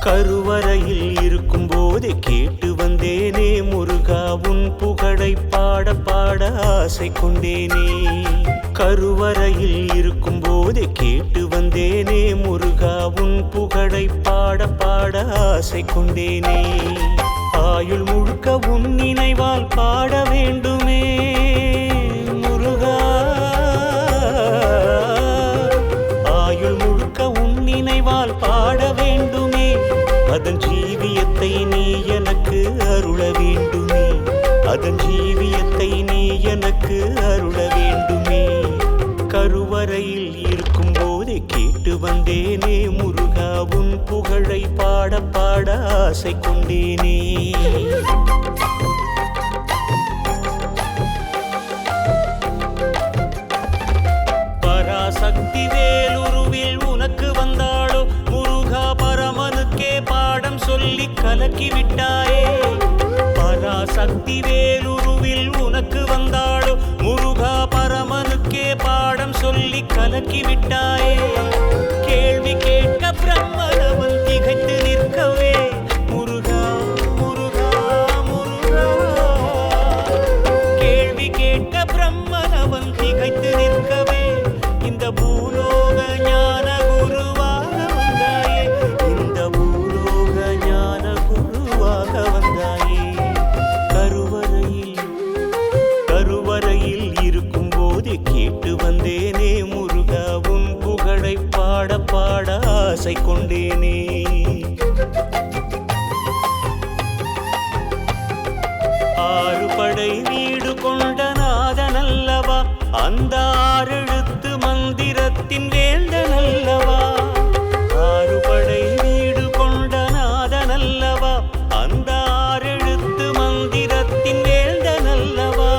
கருவறையில் இருக்கும் போதே கேட்டு வந்தேனே முருகா உன் புகழை பாட பாட ஆசை கொண்டேனே. கருவறையில் இருக்கும் போதே கேட்டு வந்தேனே முருகா உன் புகழை பாட பாட ஆசை கொண்டேனே. ஆயுள் முழுக்க உன் நினைவால் பாட வேண்டுமே முருகா, ஆயுள் முழுக்க உன் நினைவால் பாட வேண்டுமே. அதன் ஜீவியத்தை நீ எனக்கு அருள வேண்டுமே, அதன் ஜீவியத்தை நீ எனக்கு அருள வேண்டுமே. கருவறையில் இருக்கும் போதே கேட்டு வந்தேனே முருகா உன் புகழை பாட பாட ஆசை கொண்டேனே. பராசக்தி வேலுருவில் உனக்கு வந்தாளோ முருகா, பரமனுக்கே பாடம் சொல்லி கலக்கி விட்டாயே. பராசக்தி வேலுருவில் உனக்கு வந்தாளோ முருகா, பரமனுக்கே பாடம் சொல்லி கலக்கி விட்டாயே. கேள்வி கேட்க பிரம்மனவன் திகைத்து நிற்கவே முருகா முருகா முருகா, கேள்வி கேட்க பிரம்மனவன் திகைத்து நிற்கவே இந்த பூலோக ஞான குருவாக வந்தாயே, இந்த பூலோக ஞான குருவாக வந்தாயே. கருவறையில் இருக்கும் போதே கேட்டு வந்தேனே முருகா உன் புகழை பாட பாட ஆசை கொண்டேனே. ஆறுபடை வீடு கொண்ட நாதனல்லவா, அந்த ஆறெழுத்து மந்திரத்தின் வேந்தனல்லவா. ஆறுபடை வீடு கொண்ட நாதனல்லவா, அந்த ஆறெழுத்து மந்திரத்தின் வேந்தனல்லவா.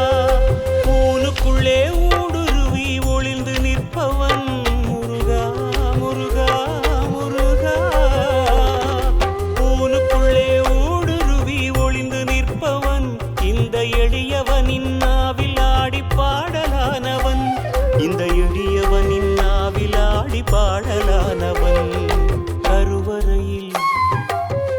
ஊனுக்குள்ளே ஊடுருவி ஒளிந்து நிற்பவன் முருகா முருகா முருகா, ஊனுக்குள்ளே ஊடுருவி ஒளிந்து நிற்பவன் இந்த எளியவனின் நாவில் ஆடி பாடலானவன், இந்த எளியவனின் நாவில் ஆடி பாடலானவன்.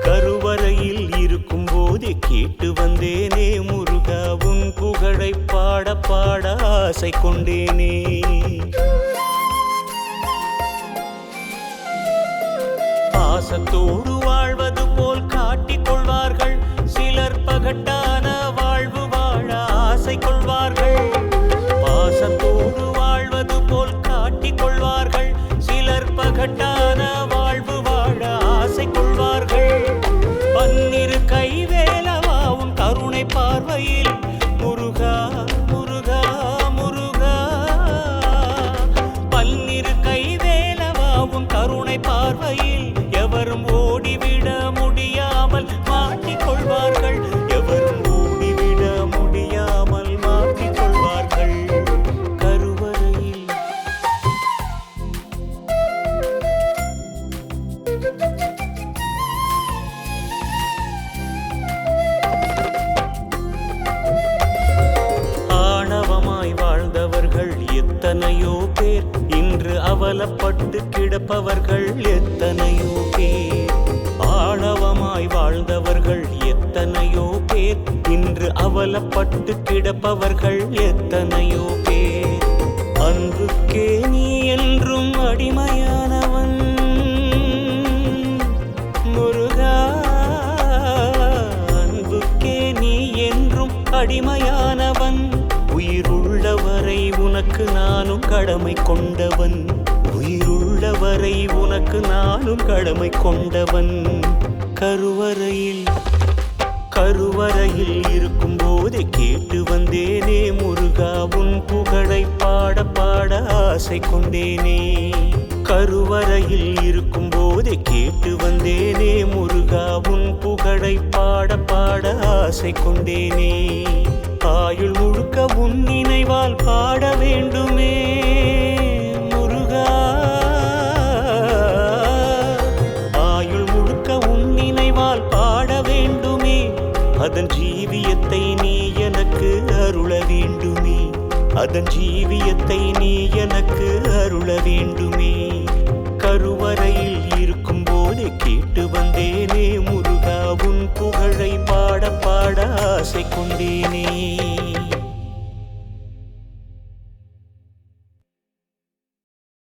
கருவறையில் இருக்கும் போதே கேட்டு வந்தேனே முருகா உன் புகழை பாட பாட ஆசை கொண்டேனே. பாசத்தோடு வாழ்வது போல் காட்டிக் கொள்வார்கள் சிலர், பகட்டான வாழ்வு வாழ ஆசை கொள்வார்கள். பாசத்தோடு வாழ்வது போல் காட்டிக் கொள்வார்கள் சிலர், பகட்டான வாழ்வு வாழ ஆசை கொள்வார்கள். பன்னிரு கைவேலவா உன் கருணை பார்வையில் முருகா முருகா முருகா, பன்னிரு கைவேலவா உன் கருணை பார்வையில் எவரும் ஓடிவிட முடியாமல் மாட்டிக் கொள்வார்கள், எவரும் ஓடிவிட முடியாமல் மாட்டிக் கொள்வார்கள். கருவறையில் ஆணவமாய் வாழ்ந்தவர்கள் எத்தனையோ பேர், இன்று அவலப்பட்டு கிடப்பவர்கள் எத்தனையோ பேர். ஆணவமாய் வாழ்ந்தவர்கள் எத்தனையோ பேர், இன்று அவலப்பட்டு கிடப்பவர்கள் எத்தனையோ பேர். அன்புக்கே நீ என்றும் அடிமையானவன் முருகா, அன்புக்கே நீ என்றும் அடிமையானவன். உயிருள்ளவரை உனக்கு நானும் கடமை கொண்டவன், உயிருள்ளவரை உனக்கு நானும் கடமை கொண்டவன். கருவறையில் இருக்கும் போதே கேட்டு வந்தேனே முருகா உன் புகழை பாட பாட ஆசை கொண்டேனே. கருவறையில் இருக்கும் போதே கேட்டு வந்தேனே முருகா உன் புகழை பாட பாட ஆசை கொண்டேனே. ஆயுள் முழுக்க உன் நினைவால் பாட வேண்டுமே முருகா, ஆயுள் முழுக்க உன் நினைவால் பாட வேண்டுமே. அதன் ஜீவியத்தை நீ எனக்கு அருள வேண்டுமே, அதன் ஜீவியத்தை நீ எனக்கு அருள வேண்டுமே. கருவறையில் இருக்கும் போதே கேட்டு வந்தே பாட ஆசை கொண்டேனே.